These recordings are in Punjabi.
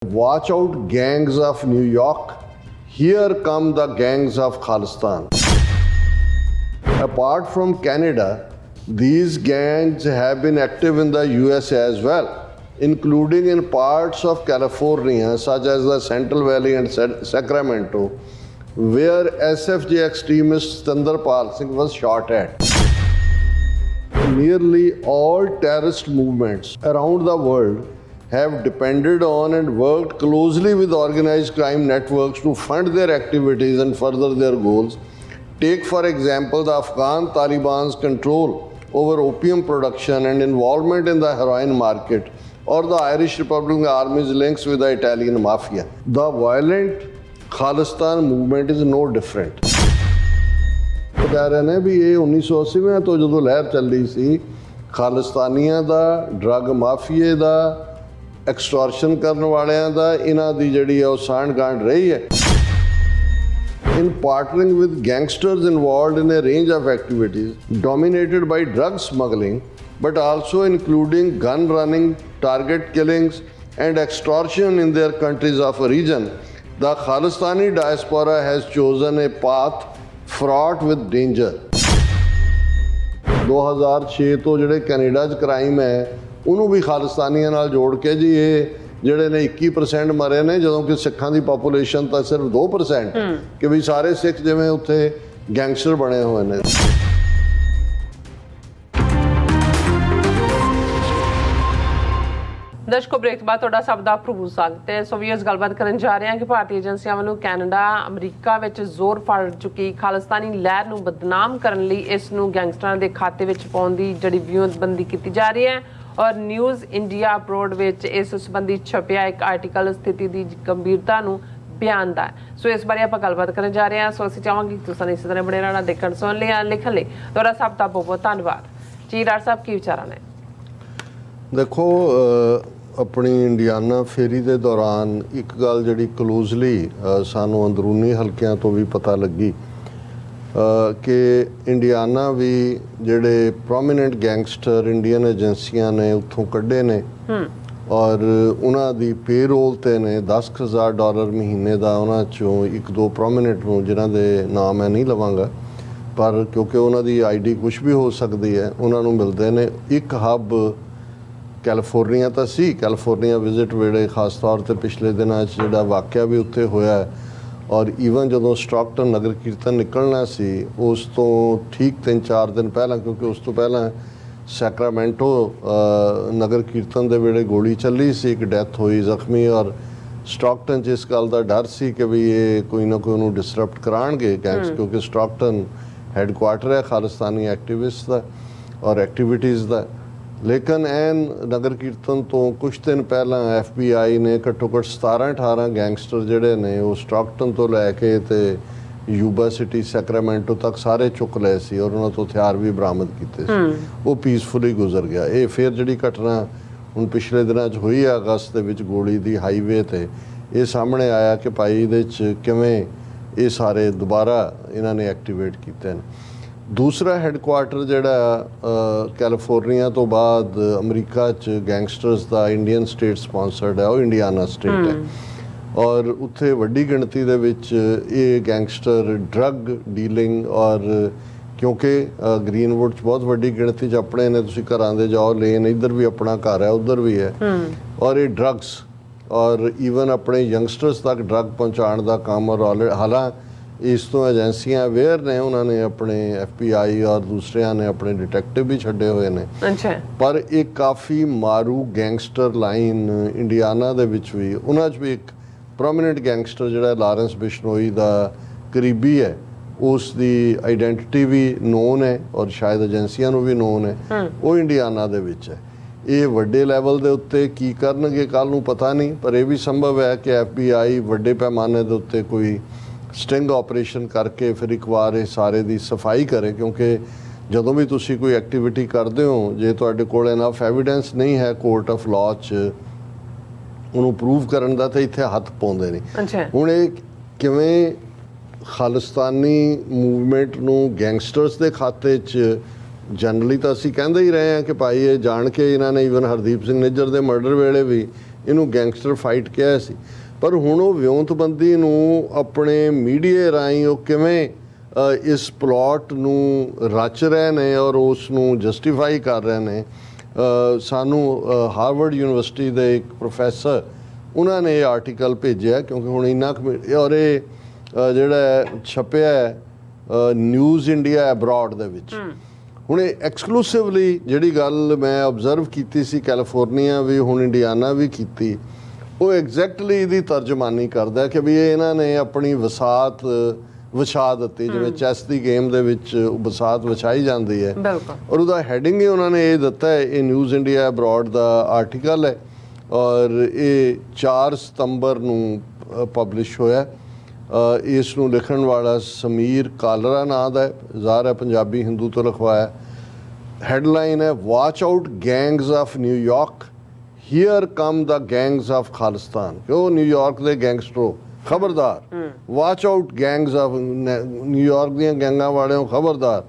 Watch out, gangs of New York. Here come the gangs of Khalistan. Apart from Canada, these gangs have been active in the US as well, including in parts of California, such as the Central Valley and Sacramento, where SFJ extremist Tandarpal Singh was shot at. Nearly all terrorist movements around the world have depended on and worked closely with organized crime networks to fund their activities and further their goals. Take, for example, the Afghan Taliban's control over opium production and involvement in the heroin market, or the Irish Republican Army's links with the Italian mafia. The violent Khalistan movement is no different. ਕਹਿ ਰਹੇ ਨੇ ਵੀ ਇਹ 1980 ਤੋਂ ਜਦੋਂ ਲਹਿਰ ਚੱਲੀ ਸੀ ਖਾਲਿਸਤਾਨੀਆਂ ਦਾ, ਡਰੱਗ ਮਾਫੀਏ ਦਾ, ਐਕਸਟੋਰਸ਼ਨ ਕਰਨ ਵਾਲਿਆਂ ਦਾ, ਇਹਨਾਂ ਦੀ ਜਿਹੜੀ ਹੈ ਉਹ ਸਾਂਢ ਗਾਂਢ ਰਹੀ ਹੈ। In partnering with gangsters involved in a range of activities dominated by drug smuggling, but also including gun running, target killings, and extortion in their countries of origin, the Khalistani diaspora has chosen a path fraught with danger. 2006 ਤੋਂ ਜਿਹੜੇ ਕੈਨੇਡਾ 'ਚ ਕ੍ਰਾਈਮ ਹੈ ਉਹਨੂੰ ਵੀ ਖਾਲਿਸਤਾਨੀਆਂ ਨਾਲ ਜੋੜ ਕੇ ਜੀ ਇਹ ਜਿਹੜੇ ਨੇ 21% ਮਰੇ ਨੇ, ਜਦੋਂ ਕਿ ਸਿੱਖਾਂ ਦੀ ਪਾਪੂਲੇਸ਼ਨ ਤਾਂ ਸਿਰਫ 2%, ਕਿ ਵੀ ਸਾਰੇ ਸਿੱਖ ਜਿਵੇਂ ਉੱਥੇ ਗੈਂਗਸਟਰ ਬਣੇ ਹੋਏ ਨੇ। ਦਰਸ਼ਕੋ, ਬ੍ਰੇਕ ਤੋਂ ਬਾਅਦ ਤੁਹਾਡਾ ਸਭ ਦਾ ਭਰਪੂਰ ਸਵਾਗਤ ਹੈ। ਸੋ ਵੀਅਰਸ, ਗੱਲਬਾਤ ਕਰਨ ਜਾ ਰਹੇ ਹਾਂ ਕਿ ਭਾਰਤੀ ਏਜੰਸੀਆਂ ਵੱਲੋਂ ਕੈਨੇਡਾ, ਅਮਰੀਕਾ ਵਿੱਚ ਜ਼ੋਰ ਫੜ ਚੁੱਕੀ ਖਾਲਿਸਤਾਨੀ ਲਹਿਰ ਨੂੰ ਬਦਨਾਮ ਕਰਨ ਲਈ ਇਸ ਨੂੰ ਗੈਂਗਸਟਰਾਂ ਦੇ ਖਾਤੇ ਵਿੱਚ ਪਾਉਣ ਦੀ ਜਿਹੜੀ ਵਿਉਂਤਬੰਦੀ ਕੀਤੀ ਜਾ ਰਹੀ ਹੈ। ਔਰ ਨਿਊਜ਼ ਇੰਡੀਆ ਅਬਰੋਡ ਵਿੱਚ ਇਸ ਸੰਬੰਧੀ ਛਪਿਆ ਇੱਕ ਆਰਟੀਕਲ ਸਥਿਤੀ ਦੀ ਗੰਭੀਰਤਾ ਨੂੰ ਬਿਆਨਦਾ ਹੈ। ਸੋ ਇਸ ਬਾਰੇ ਆਪਾਂ ਗੱਲਬਾਤ ਕਰਨ ਜਾ ਰਹੇ ਹਾਂ। ਸੋ ਅਸੀਂ ਚਾਹਾਂਗੇ ਕਿ ਤੁਸੀਂ ਇਸੇ ਤਰ੍ਹਾਂ ਬਣੇ ਰਹਿਣਾ, ਦੇਖਣ ਸੁਣਨ ਲਈ, ਲਿਖਣ ਲਈ। ਤੁਹਾਡਾ ਸਭ ਦਾ ਬਹੁਤ ਬਹੁਤ ਧੰਨਵਾਦ ਜੀ। ਡਾਕਟਰ ਸਾਹਿਬ, ਕੀ ਵਿਚਾਰਾਂ ਨੇ? ਦੇਖੋ, ਆਪਣੀ ਇੰਡੀਆਨਾ ਫੇਰੀ ਦੇ ਦੌਰਾਨ ਇੱਕ ਗੱਲ ਜਿਹੜੀ ਕਲੋਜ਼ਲੀ ਸਾਨੂੰ ਅੰਦਰੂਨੀ ਹਲਕਿਆਂ ਤੋਂ ਵੀ ਪਤਾ ਲੱਗੀ ਕਿ ਇੰਡੀਆਨਾ ਵੀ ਜਿਹੜੇ ਪ੍ਰੋਮੀਨੈਂਟ ਗੈਂਗਸਟਰ ਇੰਡੀਅਨ ਏਜੰਸੀਆਂ ਨੇ ਉੱਥੋਂ ਕੱਢੇ ਨੇ, ਔਰ ਉਹਨਾਂ ਦੀ ਪੇਰੋਲ 'ਤੇ ਨੇ $10,000 ਮਹੀਨੇ ਦਾ। ਉਹਨਾਂ 'ਚੋਂ ਇੱਕ ਦੋ ਪ੍ਰੋਮੀਨੈਂਟ ਨੂੰ, ਜਿਨ੍ਹਾਂ ਦੇ ਨਾਮ ਮੈਂ ਨਹੀਂ ਲਵਾਂਗਾ, ਪਰ ਕਿਉਂਕਿ ਉਹਨਾਂ ਦੀ ID ਕੁਛ ਵੀ ਹੋ ਸਕਦੀ ਹੈ, ਉਹਨਾਂ ਨੂੰ ਮਿਲਦੇ ਨੇ। ਇੱਕ ਹੱਬ ਕੈਲੀਫੋਰਨੀਆ ਤਾਂ ਸੀ, ਕੈਲੀਫੋਰਨੀਆ ਵਿਜ਼ਿਟ ਵੇਲੇ ਖਾਸ ਤੌਰ 'ਤੇ ਪਿਛਲੇ ਦਿਨਾਂ 'ਚ ਜਿਹੜਾ ਵਾਕਿਆ ਵੀ ਉੱਥੇ ਹੋਇਆ, ਔਰ ਈਵਨ ਜਦੋਂ ਸਟਾਕਟਨ ਨਗਰ ਕੀਰਤਨ ਨਿਕਲਣਾ ਸੀ ਉਸ ਤੋਂ ਠੀਕ 3-4 ਦਿਨ ਪਹਿਲਾਂ, ਕਿਉਂਕਿ ਉਸ ਤੋਂ ਪਹਿਲਾਂ ਸੈਕਰਾਮੈਂਟੋ ਨਗਰ ਕੀਰਤਨ ਦੇ ਵੇਲੇ ਗੋਲੀ ਚੱਲੀ ਸੀ, ਇੱਕ ਡੈਥ ਹੋਈ, ਜ਼ਖਮੀ, ਔਰ ਸਟਾਕਟਨ 'ਚ ਇਸ ਗੱਲ ਦਾ ਡਰ ਸੀ ਕਿ ਵੀ ਇਹ ਕੋਈ ਨਾ ਕੋਈ ਉਹਨੂੰ ਡਿਸਰਪਟ ਕਰਾਉਣਗੇ ਗੈਂਗਸ, ਕਿਉਂਕਿ ਸਟਾਕਟਨ ਹੈੱਡਕੁਆਟਰ ਹੈ ਖਾਲਿਸਤਾਨੀ ਐਕਟੀਵਿਸਟ ਦਾ ਔਰ ਐਕਟੀਵਿਟੀਜ਼ ਦਾ। ਲੇਕਿਨ ਐਨ ਨਗਰ ਕੀਰਤਨ ਤੋਂ ਕੁਛ ਦਿਨ ਪਹਿਲਾਂ FBI ਨੇ ਘੱਟੋ ਘੱਟ 17-18 ਗੈਂਗਸਟਰ ਜਿਹੜੇ ਨੇ ਉਹ ਸਟਾਕਟਨ ਤੋਂ ਲੈ ਕੇ ਤੇ ਯੂਬਾ ਸਿਟੀ, ਸੈਕਰਾਮੈਂਟੋ ਤੱਕ ਸਾਰੇ ਚੁੱਕ ਲਏ ਸੀ, ਔਰ ਉਹਨਾਂ ਤੋਂ ਹਥਿਆਰ ਵੀ ਬਰਾਮਦ ਕੀਤੇ ਸੀ। ਉਹ ਪੀਸਫੁਲੀ ਗੁਜ਼ਰ ਗਿਆ। ਇਹ ਫਿਰ ਜਿਹੜੀ ਘਟਨਾ ਹੁਣ ਪਿਛਲੇ ਦਿਨਾਂ 'ਚ ਹੋਈ ਹੈ ਅਗਸਤ ਦੇ ਵਿੱਚ ਗੋਲੀ ਦੀ ਹਾਈਵੇ 'ਤੇ, ਇਹ ਸਾਹਮਣੇ ਆਇਆ ਕਿ ਭਾਈ ਇਹਦੇ 'ਚ ਕਿਵੇਂ ਇਹ ਸਾਰੇ ਦੁਬਾਰਾ ਇਹਨਾਂ ਨੇ ਐਕਟੀਵੇਟ ਕੀਤੇ ਨੇ। ਦੂਸਰਾ ਹੈੱਡਕੁਆਟਰ ਜਿਹੜਾ ਕੈਲੀਫੋਰਨੀਆ ਤੋਂ ਬਾਅਦ ਅਮਰੀਕਾ 'ਚ ਗੈਂਗਸਟਰਸ ਦਾ ਇੰਡੀਅਨ ਸਟੇਟ ਸਪਾਂਸਰਡ ਹੈ, ਉਹ ਇੰਡੀਆਨਾ ਸਟੇਟ ਹੈ, ਔਰ ਉੱਥੇ ਵੱਡੀ ਗਿਣਤੀ ਦੇ ਵਿੱਚ ਇਹ ਗੈਂਗਸਟਰ ਡਰੱਗ ਡੀਲਿੰਗ, ਔਰ ਕਿਉਂਕਿ ਗ੍ਰੀਨਵੁੱਡ 'ਚ ਬਹੁਤ ਵੱਡੀ ਗਿਣਤੀ 'ਚ ਆਪਣੇ ਨੇ, ਤੁਸੀਂ ਘਰਾਂ ਦੇ ਜਾਓ ਲੇਨ, ਇੱਧਰ ਵੀ ਆਪਣਾ ਘਰ ਹੈ, ਉੱਧਰ ਵੀ ਹੈ, ਔਰ ਇਹ ਡਰੱਗਸ ਔਰ ਈਵਨ ਆਪਣੇ ਯੰਗਸਟਰਸ ਤੱਕ ਡਰੱਗ ਪਹੁੰਚਾਉਣ ਦਾ ਕੰਮ। ਔਰ ਹਾਲਾਂਕਿ ਇਸ ਤੋਂ ਏਜੰਸੀਆਂ ਅਵੇਅਰ ਨੇ, ਉਹਨਾਂ ਨੇ ਆਪਣੇ FBI ਔਰ ਦੂਸਰਿਆਂ ਨੇ ਆਪਣੇ ਡਿਟੈਕਟਿਵ ਵੀ ਛੱਡੇ ਹੋਏ ਨੇ, ਪਰ ਇਹ ਕਾਫੀ ਮਾਰੂ ਗੈਂਗਸਟਰ ਲਾਈਨ ਇੰਡੀਆਨਾ ਦੇ ਵਿੱਚ ਵੀ। ਉਹਨਾਂ 'ਚ ਵੀ ਇੱਕ ਪ੍ਰੋਮੀਨੈਂਟ ਗੈਂਗਸਟਰ ਜਿਹੜਾ ਲਾਰੈਂਸ ਬਿਸ਼ਨੋਈ ਦਾ ਕਰੀਬੀ ਹੈ, ਉਸ ਦੀ ਆਈਡੈਂਟਿਟੀ ਵੀ ਨੋਨ ਹੈ ਔਰ ਸ਼ਾਇਦ ਏਜੰਸੀਆਂ ਨੂੰ ਵੀ ਨੋਨ ਹੈ, ਉਹ ਇੰਡੀਆਨਾ ਦੇ ਵਿੱਚ ਹੈ। ਇਹ ਵੱਡੇ ਲੈਵਲ ਦੇ ਉੱਤੇ ਕੀ ਕਰਨਗੇ ਕੱਲ੍ਹ ਨੂੰ ਪਤਾ ਨਹੀਂ, ਪਰ ਇਹ ਵੀ ਸੰਭਵ ਹੈ ਕਿ FBI ਵੱਡੇ ਪੈਮਾਨੇ ਦੇ ਉੱਤੇ ਕੋਈ ਸਟਿੰਗ ਆਪਰੇਸ਼ਨ ਕਰਕੇ ਫਿਰ ਇੱਕ ਵਾਰ ਇਹ ਸਾਰੇ ਦੀ ਸਫਾਈ ਕਰੇ, ਕਿਉਂਕਿ ਜਦੋਂ ਵੀ ਤੁਸੀਂ ਕੋਈ ਐਕਟੀਵਿਟੀ ਕਰਦੇ ਹੋ, ਜੇ ਤੁਹਾਡੇ ਕੋਲ ਇਨਫ ਐਵੀਡੈਂਸ ਨਹੀਂ ਹੈ ਕੋਰਟ ਆਫ ਲਾਅ 'ਚ ਉਹਨੂੰ ਪ੍ਰੂਵ ਕਰਨ ਦਾ, ਤਾਂ ਇੱਥੇ ਹੱਥ ਪਾਉਂਦੇ ਨੇ। ਹੁਣ ਇਹ ਕਿਵੇਂ ਖਾਲਿਸਤਾਨੀ ਮੂਵਮੈਂਟ ਨੂੰ ਗੈਂਗਸਟਰਸ ਦੇ ਖਾਤੇ 'ਚ ਜਨਰਲੀ ਤਾਂ ਅਸੀਂ ਕਹਿੰਦੇ ਹੀ ਰਹੇ ਹਾਂ ਕਿ ਭਾਈ ਇਹ ਜਾਣ ਕੇ ਇਹਨਾਂ ਨੇ ਈਵਨ ਹਰਦੀਪ ਸਿੰਘ ਨਿੱਜਰ ਦੇ ਮਰਡਰ ਵੇਲੇ ਵੀ ਇਹਨੂੰ ਗੈਂਗਸਟਰ ਫਾਈਟ ਕਿਹਾ ਸੀ। ਪਰ ਹੁਣ ਉਹ ਵਿਉਂਤਬੰਦੀ ਨੂੰ ਆਪਣੇ ਮੀਡੀਆ ਰਾਹੀਂ ਉਹ ਕਿਵੇਂ ਇਸ ਪਲਾਟ ਨੂੰ ਰਚ ਰਹੇ ਨੇ ਔਰ ਉਸ ਨੂੰ ਜਸਟੀਫਾਈ ਕਰ ਰਹੇ ਨੇ। ਸਾਨੂੰ ਹਾਰਵਰਡ ਯੂਨੀਵਰਸਿਟੀ ਦੇ ਇੱਕ ਪ੍ਰੋਫੈਸਰ ਉਹਨਾਂ ਨੇ ਇਹ ਆਰਟੀਕਲ ਭੇਜਿਆ, ਕਿਉਂਕਿ ਹੁਣ ਇੰਨਾ ਔਰ ਇਹ ਜਿਹੜਾ ਛਪਿਆ ਨਿਊਜ਼ ਇੰਡੀਆ ਅਬਰੋਡ ਦੇ ਵਿੱਚ। ਹੁਣ ਇਹ ਐਕਸਕਲੂਸਿਵਲੀ ਜਿਹੜੀ ਗੱਲ ਮੈਂ ਆਬਜ਼ਰਵ ਕੀਤੀ ਸੀ ਕੈਲੀਫੋਰਨੀਆ ਵੀ, ਹੁਣ ਇੰਡੀਆਨਾ ਵੀ ਕੀਤੀ, ਉਹ ਐਗਜ਼ੈਕਟਲੀ ਇਹਦੀ ਤਰਜਮਾਨੀ ਕਰਦਾ ਕਿ ਵੀ ਇਹਨਾਂ ਨੇ ਆਪਣੀ ਵਸਾਤ ਵਿਛਾ ਦਿੱਤੀ, ਜਿਵੇਂ ਚੈਸ ਦੀ ਗੇਮ ਦੇ ਵਿੱਚ ਵਸਾਤ ਵਿਛਾਈ ਜਾਂਦੀ ਹੈ। ਔਰ ਉਹਦਾ ਹੈਡਿੰਗ ਹੀ ਉਹਨਾਂ ਨੇ ਇਹ ਦਿੱਤਾ ਹੈ, ਇਹ ਨਿਊਜ਼ ਇੰਡੀਆ ਅਬਰੋਡ ਦਾ ਆਰਟੀਕਲ ਹੈ ਔਰ ਇਹ 4 ਸਤੰਬਰ ਨੂੰ ਪਬਲਿਸ਼ ਹੋਇਆ। ਇਸ ਨੂੰ ਲਿਖਣ ਵਾਲਾ ਸਮੀਰ ਕਾਲਰਾ ਨਾਂ ਦਾ ਹੈ, ਜ਼ਾਹਰ ਹੈ ਪੰਜਾਬੀ ਹਿੰਦੂ ਤੋਂ ਲਿਖਵਾਇਆ। ਹੈਡਲਾਈਨ ਹੈ, watch out gangs of New York, here come the gangs of Khalistan. ਕਿ ਉਹ ਨਿਊਯਾਰਕ ਦੇ ਗੈਂਗਸਟਰੋ ਖਬਰਦਾਰ, watch out gangs of New York ਦੀਆਂ ਗੈਂਗਾਂ ਵਾਲਿਓ ਖਬਰਦਾਰ,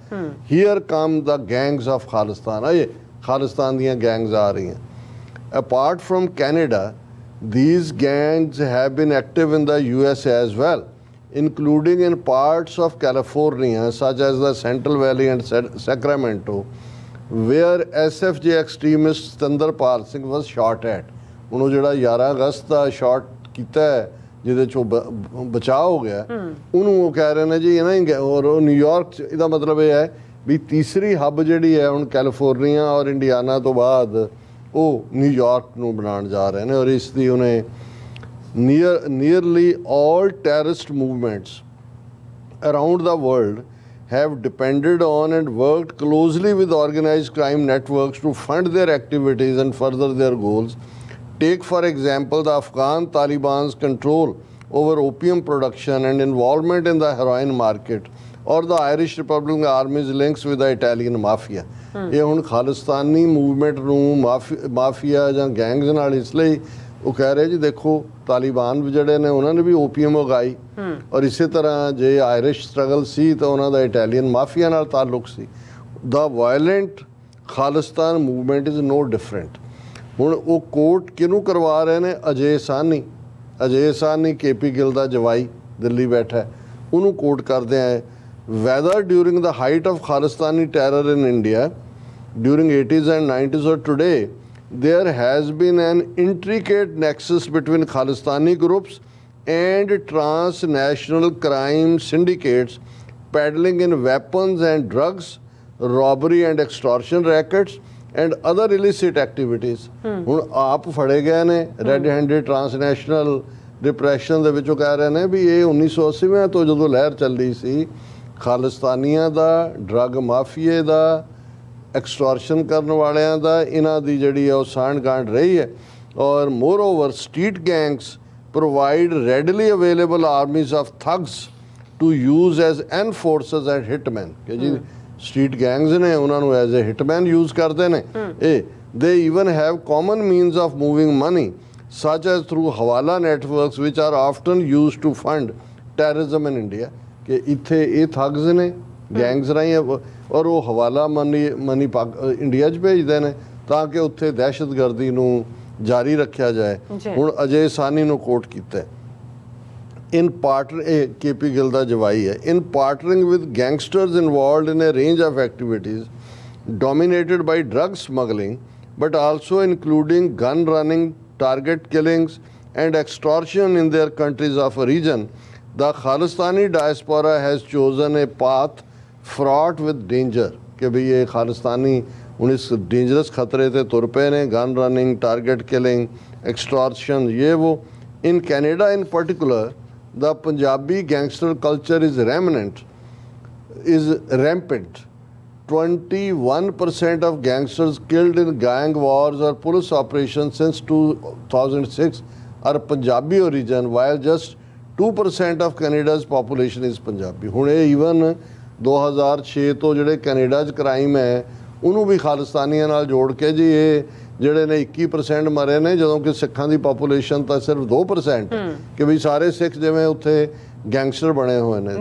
here come the gangs of Khalistan. ਇਹ ਖਾਲਿਸਤਾਨ ਦੀਆਂ ਗੈਂਗਸ ਆ ਰਹੀਆਂ। Apart from Canada, these gangs have been active in the US as well, including in parts of California such as the Central Valley and Sacramento, where SFJ extremist Tandarpal Singh was shot at। ਉਹਨੂੰ ਜਿਹੜਾ 11 ਅਗਸਤ ਦਾ ਸ਼ਾਟ ਕੀਤਾ ਹੈ ਜਿਹਦੇ ਚੋਂ ਬਚਾਅ ਹੋ ਗਿਆ, ਉਹਨੂੰ ਉਹ ਕਹਿ ਰਹੇ ਨੇ ਜੀ ਇਹਨਾਂ ਹੀ। ਔਰ ਉਹ ਨਿਊਯਾਰਕ 'ਚ, ਇਹਦਾ ਮਤਲਬ ਇਹ ਹੈ ਵੀ ਤੀਸਰੀ ਹੱਬ ਜਿਹੜੀ ਹੈ ਹੁਣ ਕੈਲੀਫੋਰਨੀਆ ਔਰ ਇੰਡੀਆਨਾ ਤੋਂ ਬਾਅਦ ਉਹ ਨਿਊਯਾਰਕ ਨੂੰ ਬਣਾਉਣ ਜਾ ਰਹੇ ਨੇ। ਔਰ ਇਸ ਦੀ ਉਹਨੇ nearly all terrorist movements around the world have depended on and worked closely with organized crime networks to fund their activities and further their goals. Take for example the Afghan Taliban's control over opium production and involvement in the heroin market, or the Irish Republican Army's links with the Italian mafia. ਇਹ ਹੁਣ ਖਾਲਿਸਤਾਨੀ ਮੂਵਮੈਂਟ ਨੂੰ ਮਾਫੀਆ ਜਾਂ ਗੈਂਗਸ ਨਾਲ ਇਸ ਲਈ ਉਹ ਕਹਿ ਰਹੇ ਜੀ ਦੇਖੋ ਤਾਲਿਬਾਨ ਜਿਹੜੇ ਨੇ ਉਹਨਾਂ ਨੇ ਵੀ ਓਪੀਐਮ ਉਗਾਈ, ਔਰ ਇਸੇ ਤਰ੍ਹਾਂ ਜੇ ਆਇਰਿਸ਼ ਸਟਰਗਲ ਸੀ ਤਾਂ ਉਹਨਾਂ ਦਾ ਇਟਾਲੀਅਨ ਮਾਫੀਆ ਨਾਲ ਤਾਲੁਕ ਸੀ। The violent Khalistan movement is no different. ਹੁਣ ਉਹ ਕੋਟ ਕਿਹਨੂੰ ਕਰਵਾ ਰਹੇ ਨੇ? ਅਜੇ ਸਾਹਨੀ। ਅਜੇ ਸਾਹਨੀ KP ਗਿੱਲ ਦਾ ਜਵਾਈ ਦਿੱਲੀ ਬੈਠਾ, ਉਹਨੂੰ ਕੋਟ ਕਰਦੇ ਆ। whether during the height of Khalistani terror in India during 80s and 90s or today, there has been an intricate nexus between Khalistani groups and transnational crime syndicates peddling in weapons and drugs, robbery and extortion rackets and other illicit activities. ਹੁਣ ਆਪ ਫੜੇ ਗਏ ਨੇ ਰੈੱਡ ਹੈਂਡਡ ਟ੍ਰਾਂਸਨੈਸ਼ਨਲ ਡਿਪਰੈਸ਼ਨ ਦੇ ਵਿੱਚੋਂ ਕਹਿ ਰਹੇ ਨੇ ਵੀ ਇਹ 1980 ਤੋਂ ਜਦੋਂ ਲਹਿਰ ਚੱਲੀ ਸੀ ਖਾਲਿਸਤਾਨੀਆਂ ਦਾ, ਡਰੱਗ ਮਾਫੀਏ ਦਾ, ਐਕਸਟੋਰਸ਼ਨ ਕਰਨ ਵਾਲਿਆਂ ਦਾ, ਇਹਨਾਂ ਦੀ ਜਿਹੜੀ ਹੈ ਉਹ ਸਾਂਢ-ਗਾਂਢ ਰਹੀ ਹੈ। ਔਰ moreover street gangs provide readily available armies of thugs to use as enforcers and hitmen. ਕਿ ਜੀ ਸਟਰੀਟ ਗੈਂਗਸ ਨੇ ਉਹਨਾਂ ਨੂੰ ਐਜ਼ ਏ ਹਿਟਮੈਨ ਯੂਜ਼ ਕਰਦੇ ਨੇ। ਇਹ ਦੇ even have common means of moving money such as through hawala networks which are often used to fund terrorism in India। ਕਿ ਇੱਥੇ ਇਹ ਠੱਗਸ ਨੇ ਗੈਂਗਸ ਰਾਹੀਂ ਔਰ ਉਹ ਹਵਾਲਾ ਮਨੀ ਇੰਡੀਆ 'ਚ ਭੇਜਦੇ ਨੇ ਤਾਂ ਕਿ ਉੱਥੇ ਦਹਿਸ਼ਤਗਰਦੀ ਨੂੰ ਜਾਰੀ ਰੱਖਿਆ ਜਾਏ। ਹੁਣ ਅਜੇ ਸਾਨੀ ਨੂੰ ਕੋਟ ਕੀਤਾ ਇਨ ਪਾਰਟਨਰ, ਇਹ KP ਗਿੱਲ ਦਾ ਜਵਾਈ ਹੈ, in partnering with gangsters involved in a range of activities dominated by drug smuggling but also including gun running, target killings and extortion in their countries of origin, the Khalistani diaspora has chosen a path fraught with danger। कि भाई ये खालिस्तानी उन इस डेंजरस खतरे से तुर पे ने, gun running, target killing, extortion, ये वो। In Canada in particular, the Punjabi gangster culture is rampant। 21% of gangsters killed in gang wars or police operations since 2006 are Punjabi origin, while just 2% of Canada's population is Punjabi। ਹੁਣ ਇਹ ਈਵਨ 2006 ਤੋਂ ਜਿਹੜੇ ਕੈਨੇਡਾ 'ਚ ਕ੍ਰਾਈਮ ਹੈ ਉਹਨੂੰ ਵੀ ਖਾਲਿਸਤਾਨੀਆਂ ਨਾਲ ਜੋੜ ਕੇ ਜੀ ਇਹ ਜਿਹੜੇ ਨੇ 21% ਮਰੇ ਨੇ, ਜਦੋਂ ਕਿ ਸਿੱਖਾਂ ਦੀ ਪਾਪੂਲੇਸ਼ਨ ਤਾਂ ਸਿਰਫ 2%। ਕਿ ਵੀ ਸਾਰੇ ਸਿੱਖ ਜਿਵੇਂ ਉੱਥੇ ਗੈਂਗਸਟਰ ਬਣੇ ਹੋਏ ਨੇ।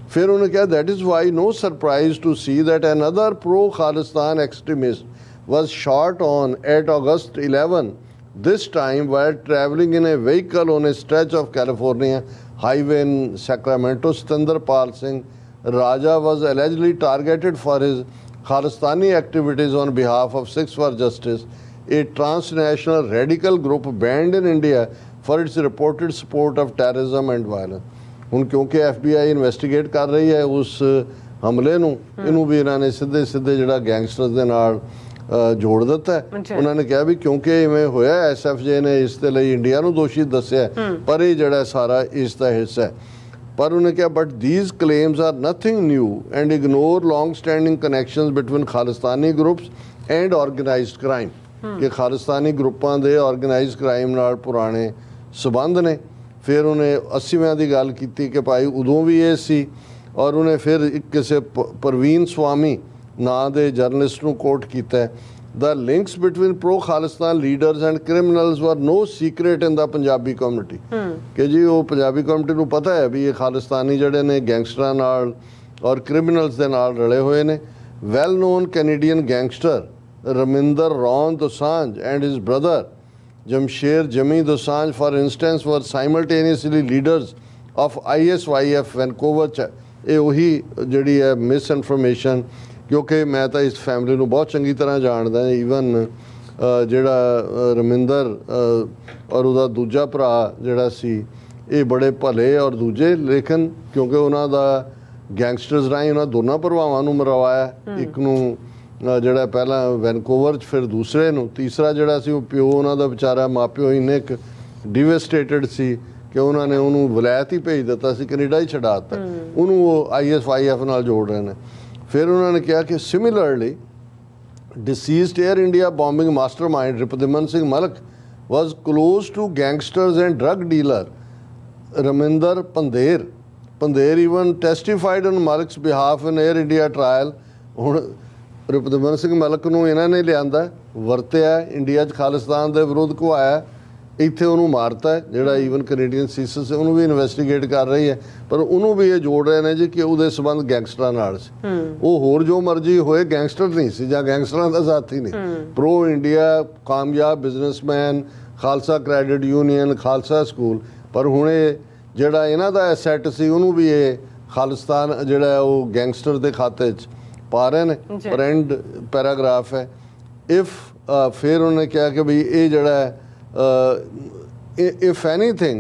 ਫਿਰ ਉਹਨੇ ਕਿਹਾ that is why no surprise to see that another pro Khalistan extremist was shot on at August 11 this time while traveling in a vehicle on a stretch of California highway in Sacramento. Satinder Pal Singh Raja was allegedly targeted for his Khalistani activities on behalf of Sikhs for Justice, a transnational radical group banned in India for its reported support of terrorism and violence. ਹੁਣ ਕਿਉਂਕਿ FBI ਇਨਵੈਸਟੀਗੇਟ ਕਰ ਰਹੀ ਹੈ ਉਸ ਹਮਲੇ ਨੂੰ, ਇਹਨੂੰ ਵੀ ਇਹਨਾਂ ਨੇ ਸਿੱਧੇ ਜਿਹੜਾ ਗੈਂਗਸਟਰਸ ਦੇ ਨਾਲ ਜੋੜ ਦਿੱਤਾ ਹੈ। ਉਹਨਾਂ ਨੇ ਕਿਹਾ ਵੀ ਕਿਉਂਕਿ ਇਵੇਂ ਹੋਇਆ SFJ ਨੇ ਇਸ ਦੇ ਲਈ ਇੰਡੀਆ ਨੂੰ ਦੋਸ਼ੀ ਦੱਸਿਆ, ਪਰ ਇਹ ਜਿਹੜਾ ਸਾਰਾ ਇਸ ਦਾ ਹਿੱਸਾ ਹੈ। ਪਰ ਉਹਨੇ ਕਿਹਾ but these claims are nothing new and ignore long standing connections between Khalistani groups and organized crime, ਕਿ ਖਾਲਿਸਤਾਨੀ ਗਰੁੱਪਾਂ ਦੇ ਆਰਗੇਨਾਈਜ਼ਡ ਕ੍ਰਾਈਮ ਨਾਲ ਪੁਰਾਣੇ ਸਬੰਧ ਨੇ। ਫਿਰ ਉਹਨੇ 80ਵਿਆਂ ਦੀ ਗੱਲ ਕੀਤੀ ਕਿ ਭਾਈ ਉਦੋਂ ਵੀ ਇਹ ਸੀ, ਔਰ ਉਹਨੇ ਫਿਰ ਇੱਕ ਕਿਸੇ ਪ੍ਰਵੀਨ ਸਵਾਮੀ ਨਾਂ ਦੇ ਜਰਨਲਿਸਟ ਨੂੰ ਕੋਟ ਕੀਤਾ, the links between pro Khalistan leaders and criminals were no secret in the Punjabi community, ਕਿ ਜੀ ਉਹ ਪੰਜਾਬੀ ਕਮਿਊਨਿਟੀ ਨੂੰ ਪਤਾ ਹੈ ਵੀ ਇਹ ਖਾਲਿਸਤਾਨੀ ਜਿਹੜੇ ਨੇ ਗੈਂਗਸਟਰਾਂ ਨਾਲ ਔਰ ਕ੍ਰਿਮੀਨਲਸ ਦੇ ਨਾਲ ਰਲੇ ਹੋਏ ਨੇ। Well non Canadian gangster Raminder Ron Dosanjh and his brother Jamsher Jimmy Dosanjh, for instance, were simultaneously leaders of ISYF Vancouver 'ਚ। ਇਹ ਉਹੀ ਜਿਹੜੀ ਹੈ ਮਿਸ ਇਨਫੋਰਮੇਸ਼ਨ, ਕਿਉਂਕਿ ਮੈਂ ਤਾਂ ਇਸ ਫੈਮਿਲੀ ਨੂੰ ਬਹੁਤ ਚੰਗੀ ਤਰ੍ਹਾਂ ਜਾਣਦਾ। ਈਵਨ ਜਿਹੜਾ ਰਮਿੰਦਰ ਔਰ ਉਹਦਾ ਦੂਜਾ ਭਰਾ ਜਿਹੜਾ ਸੀ, ਇਹ ਬੜੇ ਭਲੇ ਔਰ ਦੂਜੇ, ਲੇਕਿਨ ਕਿਉਂਕਿ ਉਹਨਾਂ ਦਾ ਗੈਂਗਸਟਰਸ ਰਾਹੀਂ ਉਹਨਾਂ ਦੋਨਾਂ ਭਰਾਵਾਂ ਨੂੰ ਮਰਵਾਇਆ, ਇੱਕ ਨੂੰ ਜਿਹੜਾ ਪਹਿਲਾਂ ਵੈਨਕੂਵਰ 'ਚ, ਫਿਰ ਦੂਸਰੇ ਨੂੰ, ਤੀਸਰਾ ਜਿਹੜਾ ਸੀ ਉਹ ਪਿਓ ਉਹਨਾਂ ਦਾ ਵਿਚਾਰਾ ਮਾਪਿਓ ਇੰਨੇ ਕੁ ਡਿਵੈਸਟੇਟਡ ਸੀ ਕਿ ਉਹਨਾਂ ਨੇ ਉਹਨੂੰ ਵਲਾਇਤ ਹੀ ਭੇਜ ਦਿੱਤਾ ਸੀ, ਕੈਨੇਡਾ ਹੀ ਛਡਾ ਦਿੱਤਾ ਉਹਨੂੰ। ਉਹ ISYF ਨਾਲ ਜੋੜ ਰਹੇ ਨੇ। ਫਿਰ ਉਹਨਾਂ ਨੇ ਕਿਹਾ ਕਿ similarly deceased Air India bombing mastermind Ripudaman Singh Malak was close to gangsters and drug dealer Raminder Pandher. Pandher even testified on Malak's behalf in Air India trial. ਹੁਣ ਰਿਪੁਦਮਨ ਸਿੰਘ ਮਲਕ ਨੂੰ ਇਹਨਾਂ ਨੇ ਲਿਆਂਦਾ, ਵਰਤਿਆ, ਇੰਡੀਆ 'ਚ ਖਾਲਿਸਤਾਨ ਦੇ ਵਿਰੁੱਧ ਘੁਆਇਆ, ਇੱਥੇ ਉਹਨੂੰ ਮਾਰਤਾ। ਜਿਹੜਾ ਈਵਨ ਕੈਨੇਡੀਅਨ ਸੀਸਸ ਉਹਨੂੰ ਵੀ ਇਨਵੈਸਟੀਗੇਟ ਕਰ ਰਹੀ ਹੈ, ਪਰ ਉਹਨੂੰ ਵੀ ਇਹ ਜੋੜ ਰਹੇ ਨੇ ਜੀ ਕਿ ਉਹਦੇ ਸੰਬੰਧ ਗੈਂਗਸਟਰਾਂ ਨਾਲ ਸੀ। ਉਹ ਹੋਰ ਜੋ ਮਰਜ਼ੀ ਹੋਏ, ਗੈਂਗਸਟਰ ਨਹੀਂ ਸੀ ਜਾਂ ਗੈਂਗਸਟਰਾਂ ਦਾ ਸਾਥੀ ਨਹੀਂ। ਪ੍ਰੋ ਇੰਡੀਆ, ਕਾਮਯਾਬ businessman, Khalsa credit union, Khalsa school. ਪਰ ਹੁਣ ਇਹ ਜਿਹੜਾ ਇਹਨਾਂ ਦਾ ਐਸੈਟ ਸੀ ਉਹਨੂੰ ਵੀ ਇਹ ਖਾਲਿਸਤਾਨ ਜਿਹੜਾ ਉਹ ਗੈਂਗਸਟਰ ਦੇ ਖਾਤੇ 'ਚ ਪਾ ਰਹੇ ਨੇ। ਪਰ ਐਂਡ ਪੈਰਾਗ੍ਰਾਫ ਹੈ ਇਫ, ਫਿਰ ਉਹਨੇ ਕਿਹਾ ਕਿ ਬਈ ਇਹ ਜਿਹੜਾ if anything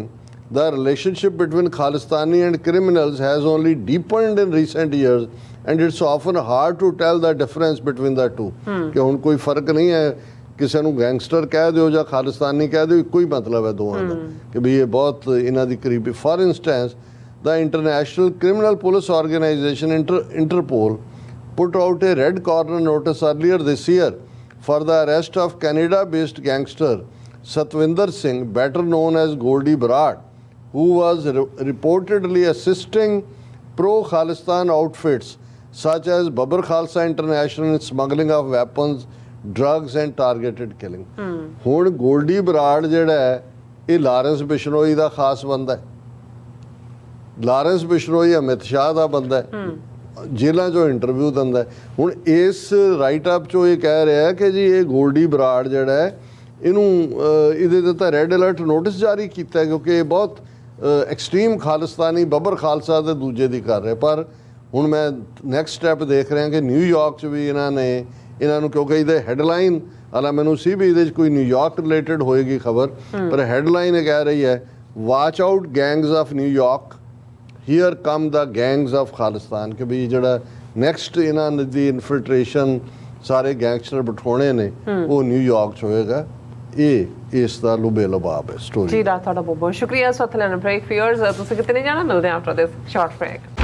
the relationship between Khalistani and criminals has only deepened in recent years and it's often hard to tell the difference between the two, ਕਿ ਹੁਣ ਕੋਈ ਫਰਕ ਨਹੀਂ ਹੈ, ਕਿਸੇ ਨੂੰ ਗੈਂਗਸਟਰ ਕਹਿ ਦਿਓ ਜਾਂ ਖਾਲਿਸਤਾਨੀ ਕਹਿ ਦਿਓ, ਇੱਕੋ ਹੀ ਮਤਲਬ ਹੈ ਦੋਵਾਂ ਦਾ, ਕਿ ਵੀ ਇਹ ਬਹੁਤ ਇਹਨਾਂ ਦੀ ਕਰੀਬੀ। For instance the International Criminal Police Organization Interpol put out a red corner notice earlier this year for the arrest of Canada-based gangster Satwinder Singh, better known as Goldie Brar, who was reportedly assisting pro-Khalistan outfits such as Babbar Khalsa International in smuggling of weapons, drugs and targeted killing. ਹੁਣ ਗੋਲਡੀ ਬਰਾੜ ਜਿਹੜਾ ਹੈ ਇਹ ਲਾਰੈਂਸ ਬਿਸ਼ਨੋਈ ਦਾ ਖਾਸ ਬੰਦਾ ਹੈ। ਲਾਰੈਂਸ ਬਿਸ਼ਨੋਈ ਅਮਿਤ ਸ਼ਾਹ ਦਾ ਬੰਦਾ ਹੈ, ਜੇਲ੍ਹਾਂ 'ਚੋਂ ਇੰਟਰਵਿਊ ਦਿੰਦਾ। ਹੁਣ ਇਸ ਰਾਈਟ ਅਪ 'ਚੋਂ ਇਹ ਕਹਿ ਰਿਹਾ ਕਿ ਜੀ ਇਹ ਗੋਲਡੀ ਬਰਾੜ ਜਿਹੜਾ ਹੈ ਇਹਨੂੰ ਇਹਦੇ ਤੇ ਤਾਂ ਰੈੱਡ ਅਲਰਟ ਨੋਟਿਸ ਜਾਰੀ ਕੀਤਾ, ਕਿਉਂਕਿ ਇਹ ਬਹੁਤ ਐਕਸਟ੍ਰੀਮ ਖਾਲਿਸਤਾਨੀ ਬੱਬਰ ਖਾਲਸਾ ਦੇ ਦੂਜੇ ਦੀ ਕਰ ਰਿਹਾ। ਪਰ ਹੁਣ ਮੈਂ ਨੈਕਸਟ ਸਟੈਪ ਦੇਖ ਰਿਹਾ ਕਿ ਨਿਊਯਾਰਕ 'ਚ ਵੀ ਇਹਨਾਂ ਨੂੰ ਕਿਉਂਕਿ ਇਹਦੇ ਹੈਡਲਾਈਨ, ਹਾਲਾਂ ਮੈਨੂੰ ਸੀ ਵੀ ਇਹਦੇ 'ਚ ਕੋਈ ਨਿਊਯਾਰਕ ਰਿਲੇਟਡ ਹੋਏਗੀ ਖਬਰ, ਪਰ ਹੈਡਲਾਈਨ ਇਹ ਕਹਿ ਰਹੀ ਹੈ watch out gangs of New York, here come the gangs of Khalistan, ਕਿ ਵੀ ਜਿਹੜਾ ਨੈਕਸਟ ਇਹਨਾਂ ਦੀ ਇਨਫਿਲਟ੍ਰੇਸ਼ਨ ਸਾਰੇ ਗੈਂਗਸਟਰ ਬਿਠਾਉਣੇ ਨੇ ਉਹ ਨਿਊਯਾਰਕ 'ਚ ਹੋਏਗਾ। ਇਹ ਇਸ ਦਾ ਲੁਬੇ ਲਬਾਬ ਹੈ ਸਟੋਰੀ। ਜੀ ਰਾਤ ਤੁਹਾਡਾ ਬਹੁਤ ਬਹੁਤ ਸ਼ੁਕਰੀਆ। ਸੋ ਲੈਣ ਬ੍ਰੇਕ ਫਿਅਰਸ, ਤੁਸੀਂ ਕਿਤੇ ਨਹੀਂ ਜਾਣਾ, ਮਿਲਦੇ ਹਾਂ ਆਫਟਰ ਦਿਸ ਸ਼ਾਰਟ ਬ੍ਰੇਕ।